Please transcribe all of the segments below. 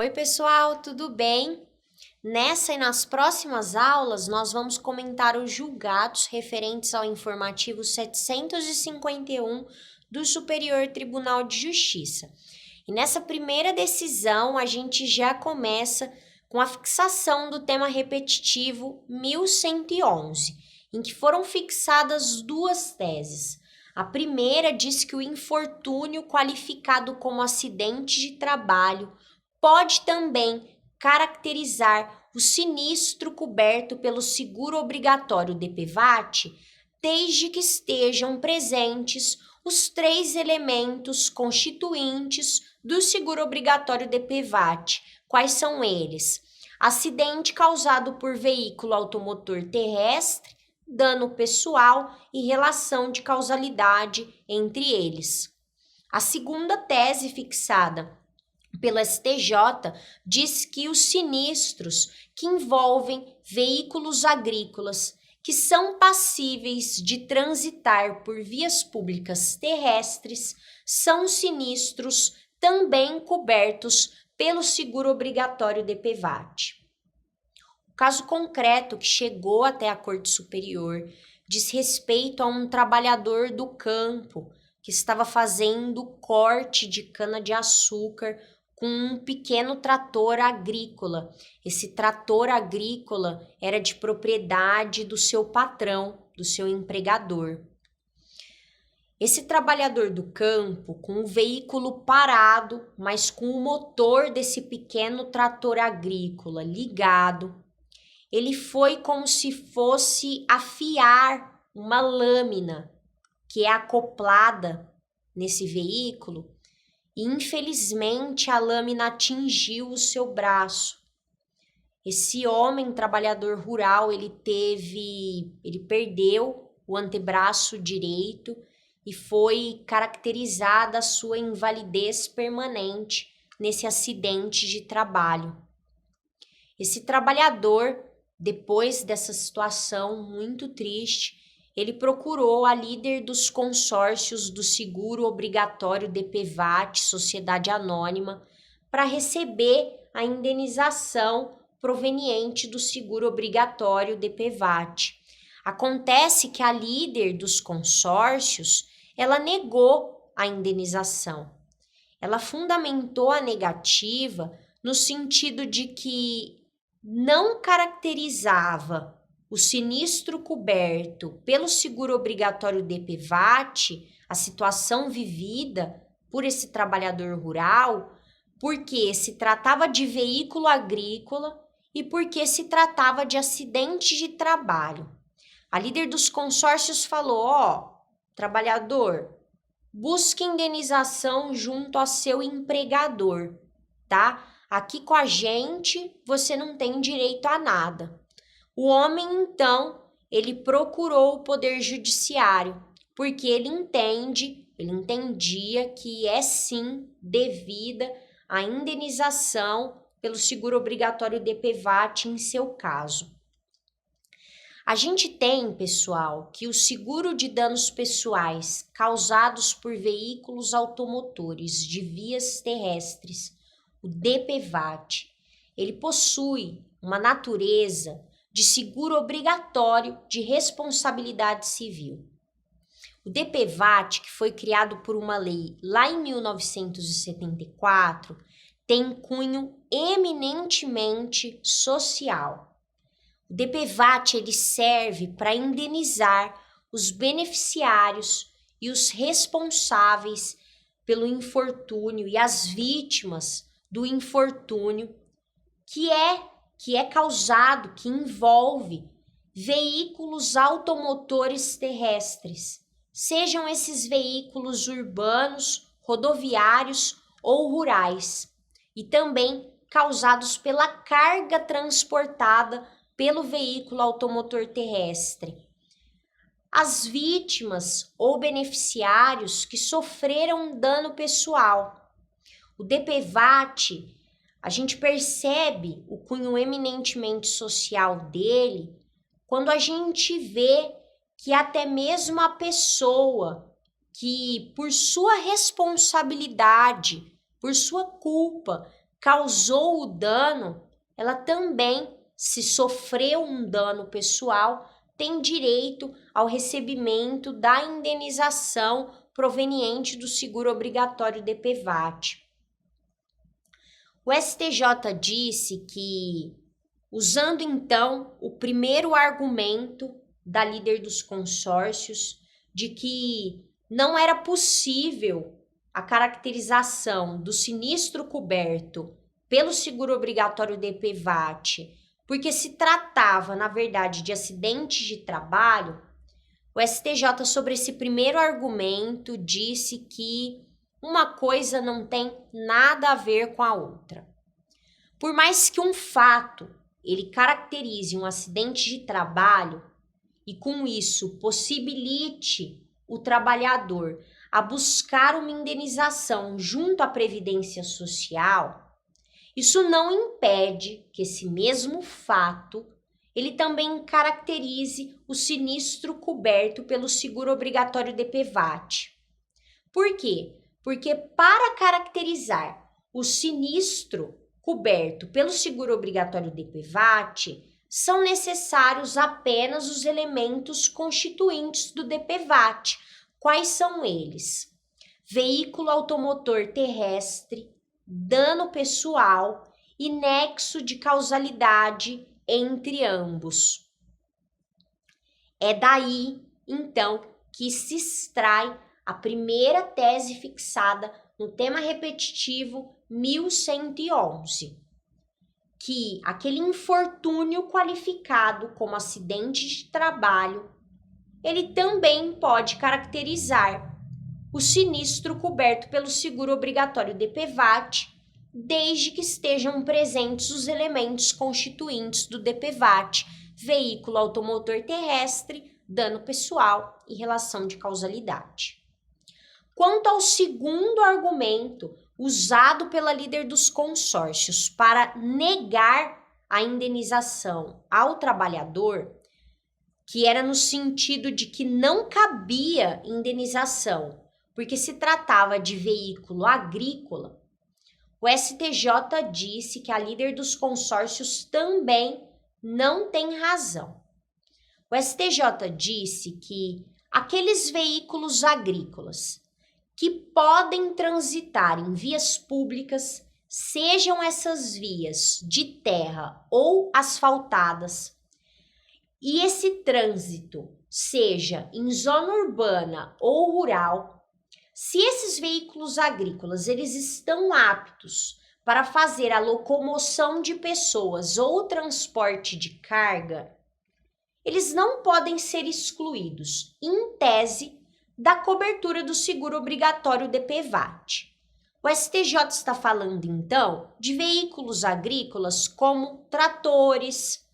Oi, pessoal, tudo bem? Nessa e nas próximas aulas, nós vamos comentar os julgados referentes ao informativo 751 do Superior Tribunal de Justiça. E nessa primeira decisão, a gente já começa com a fixação do tema repetitivo 1111, em que foram fixadas duas teses. A primeira diz que o infortúnio qualificado como acidente de trabalho pode também caracterizar o sinistro coberto pelo seguro obrigatório DPVAT, desde que estejam presentes os três elementos constituintes do seguro obrigatório DPVAT. Quais são eles? Acidente causado por veículo automotor terrestre, dano pessoal e relação de causalidade entre eles. A segunda tese fixada pelo STJ diz que os sinistros que envolvem veículos agrícolas que são passíveis de transitar por vias públicas terrestres são sinistros também cobertos pelo seguro obrigatório DPVAT. O caso concreto que chegou até a Corte Superior diz respeito a um trabalhador do campo que estava fazendo corte de cana-de-açúcar com um pequeno trator agrícola. Esse trator agrícola era de propriedade do seu patrão, do seu empregador. Esse trabalhador do campo, com o veículo parado, mas com o motor desse pequeno trator agrícola ligado, ele foi como se fosse afiar uma lâmina que é acoplada nesse veículo e, infelizmente, a lâmina atingiu o seu braço. Esse homem trabalhador rural, ele perdeu o antebraço direito e foi caracterizada a sua invalidez permanente nesse acidente de trabalho. Esse trabalhador, depois dessa situação muito triste, ele procurou a líder dos consórcios do seguro obrigatório DPVAT, Sociedade Anônima, para receber a indenização proveniente do seguro obrigatório DPVAT. Acontece que a líder dos consórcios, ela negou a indenização. Ela fundamentou a negativa no sentido de que não caracterizava o sinistro coberto pelo seguro obrigatório DPVAT, a situação vivida por esse trabalhador rural, porque se tratava de veículo agrícola e porque se tratava de acidente de trabalho. A líder dos consórcios falou: trabalhador, busque indenização junto a seu empregador, tá? Aqui com a gente você não tem direito a nada. O homem, então, ele procurou o Poder Judiciário, porque ele entendia que é sim devida a indenização pelo seguro obrigatório DPVAT em seu caso. A gente tem, pessoal, que o seguro de danos pessoais causados por veículos automotores de vias terrestres, o DPVAT, ele possui uma natureza de seguro obrigatório de responsabilidade civil. O DPVAT, que foi criado por uma lei lá em 1974, tem cunho eminentemente social. O DPVAT ele serve para indenizar os beneficiários e os responsáveis pelo infortúnio e as vítimas do infortúnio que é causado, que envolve veículos automotores terrestres, sejam esses veículos urbanos, rodoviários ou rurais, e também causados pela carga transportada pelo veículo automotor terrestre. As vítimas ou beneficiários que sofreram dano pessoal. O DPVAT, a gente percebe o cunho eminentemente social dele quando a gente vê que até mesmo a pessoa que, por sua responsabilidade, por sua culpa, causou o dano, ela também, se sofreu um dano pessoal, tem direito ao recebimento da indenização proveniente do seguro obrigatório DPVAT. O STJ disse que, usando então o primeiro argumento da líder dos consórcios, de que não era possível a caracterização do sinistro coberto pelo seguro obrigatório DPVAT, porque se tratava, na verdade, de acidentes de trabalho, o STJ, sobre esse primeiro argumento, disse que uma coisa não tem nada a ver com a outra. Por mais que um fato ele caracterize um acidente de trabalho e com isso possibilite o trabalhador a buscar uma indenização junto à Previdência Social, isso não impede que esse mesmo fato ele também caracterize o sinistro coberto pelo seguro obrigatório DPVAT. Por quê? Porque para caracterizar o sinistro coberto pelo seguro obrigatório DPVAT, são necessários apenas os elementos constituintes do DPVAT. Quais são eles? Veículo automotor terrestre, dano pessoal e nexo de causalidade entre ambos. É daí, então, que se extrai a primeira tese fixada no tema repetitivo 1111, que aquele infortúnio qualificado como acidente de trabalho, ele também pode caracterizar o sinistro coberto pelo seguro obrigatório DPVAT, desde que estejam presentes os elementos constituintes do DPVAT, veículo automotor terrestre, dano pessoal e relação de causalidade. Quanto ao segundo argumento usado pela líder dos consórcios para negar a indenização ao trabalhador, que era no sentido de que não cabia indenização, porque se tratava de veículo agrícola, o STJ disse que a líder dos consórcios também não tem razão. O STJ disse que aqueles veículos agrícolas que podem transitar em vias públicas, sejam essas vias de terra ou asfaltadas, e esse trânsito seja em zona urbana ou rural, se esses veículos agrícolas eles estão aptos para fazer a locomoção de pessoas ou transporte de carga, eles não podem ser excluídos, em tese, da cobertura do seguro obrigatório DPVAT. O STJ está falando, então, de veículos agrícolas como tratores,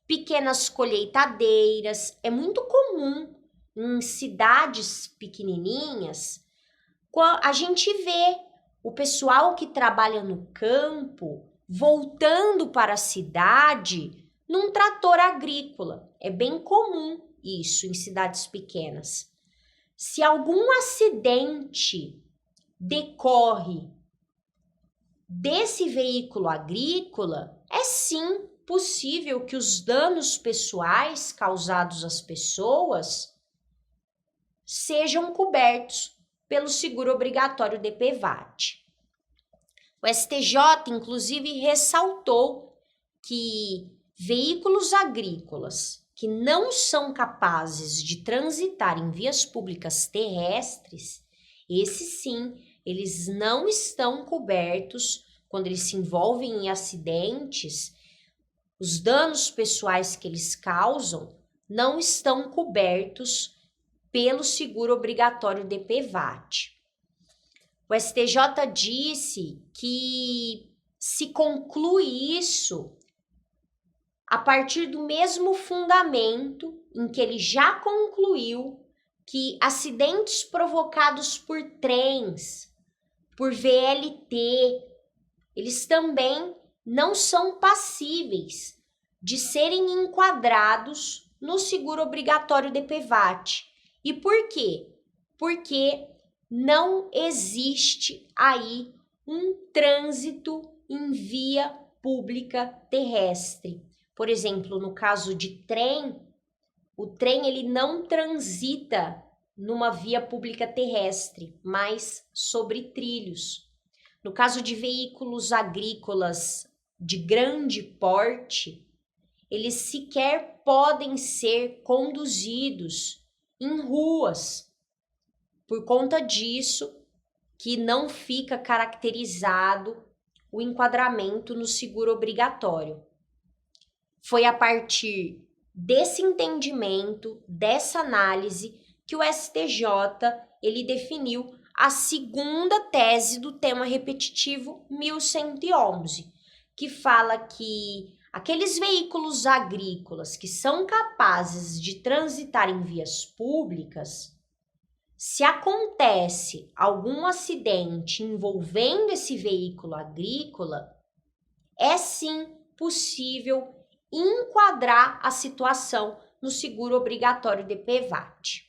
pequenas colheitadeiras. É muito comum em cidades pequenininhas a gente vê o pessoal que trabalha no campo voltando para a cidade num trator agrícola. É bem comum isso em cidades pequenas. Se algum acidente decorre desse veículo agrícola, é sim possível que os danos pessoais causados às pessoas sejam cobertos pelo seguro obrigatório DPVAT. O STJ, inclusive, ressaltou que veículos agrícolas que não são capazes de transitar em vias públicas terrestres, esses sim, eles não estão cobertos quando eles se envolvem em acidentes. Os danos pessoais que eles causam não estão cobertos pelo seguro obrigatório DPVAT. O STJ disse que se conclui isso a partir do mesmo fundamento em que ele já concluiu que acidentes provocados por trens, por VLT, eles também não são passíveis de serem enquadrados no seguro obrigatório DPVAT. E por quê? Porque não existe aí um trânsito em via pública terrestre. Por exemplo, no caso de trem, o trem ele não transita numa via pública terrestre, mas sobre trilhos. No caso de veículos agrícolas de grande porte, eles sequer podem ser conduzidos em ruas. Por conta disso, que não fica caracterizado o enquadramento no seguro obrigatório. Foi a partir desse entendimento, dessa análise, que o STJ ele definiu a segunda tese do tema repetitivo 1111, que fala que aqueles veículos agrícolas que são capazes de transitar em vias públicas, se acontece algum acidente envolvendo esse veículo agrícola, é sim possível enquadrar a situação no seguro obrigatório DPVAT.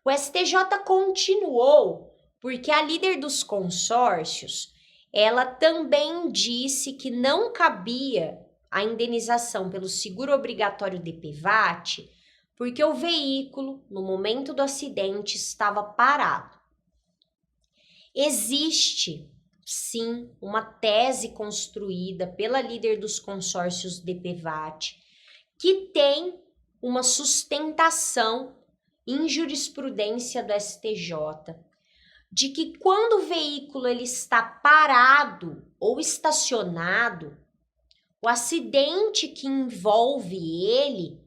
O STJ continuou porque a líder dos consórcios, ela também disse que não cabia a indenização pelo seguro obrigatório DPVAT porque o veículo, no momento do acidente, estava parado. Existe, sim, uma tese construída pela líder dos consórcios DPVAT que tem uma sustentação em jurisprudência do STJ de que quando o veículo ele está parado ou estacionado, o acidente que envolve ele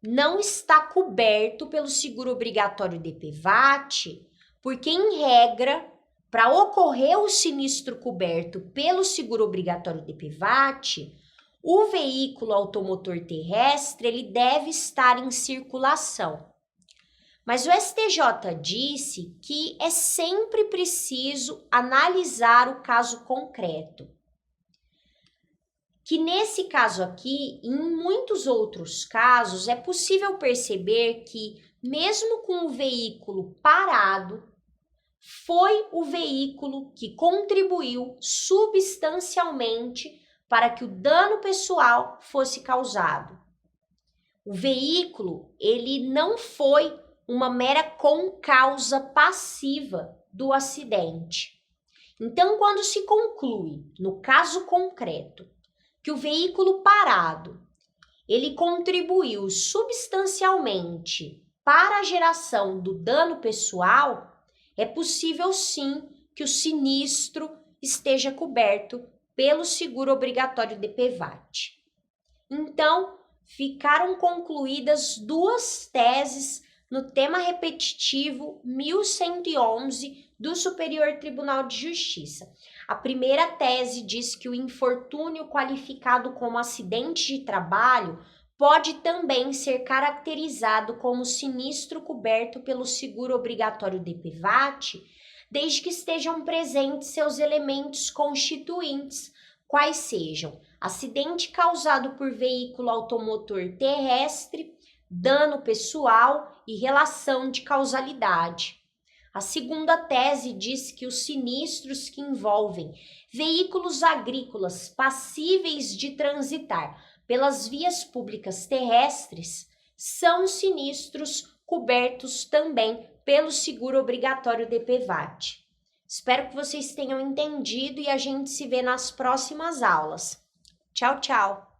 não está coberto pelo seguro obrigatório DPVAT, porque, em regra, para ocorrer o sinistro coberto pelo seguro obrigatório DPVAT, o veículo automotor terrestre ele deve estar em circulação. Mas o STJ disse que é sempre preciso analisar o caso concreto. Que nesse caso aqui, e em muitos outros casos, é possível perceber que, mesmo com o veículo parado, foi o veículo que contribuiu substancialmente para que o dano pessoal fosse causado. O veículo, ele não foi uma mera concausa passiva do acidente. Então, quando se conclui, no caso concreto, que o veículo parado, ele contribuiu substancialmente para a geração do dano pessoal, é possível sim que o sinistro esteja coberto pelo seguro obrigatório DPVAT. Então, ficaram concluídas duas teses no tema repetitivo 1111 do Superior Tribunal de Justiça. A primeira tese diz que o infortúnio qualificado como acidente de trabalho pode também ser caracterizado como sinistro coberto pelo seguro obrigatório DPVAT, desde que estejam presentes seus elementos constituintes, quais sejam acidente causado por veículo automotor terrestre, dano pessoal e relação de causalidade. A segunda tese diz que os sinistros que envolvem veículos agrícolas passíveis de transitar pelas vias públicas terrestres são sinistros cobertos também pelo seguro obrigatório DPVAT. Espero que vocês tenham entendido e a gente se vê nas próximas aulas. Tchau, tchau!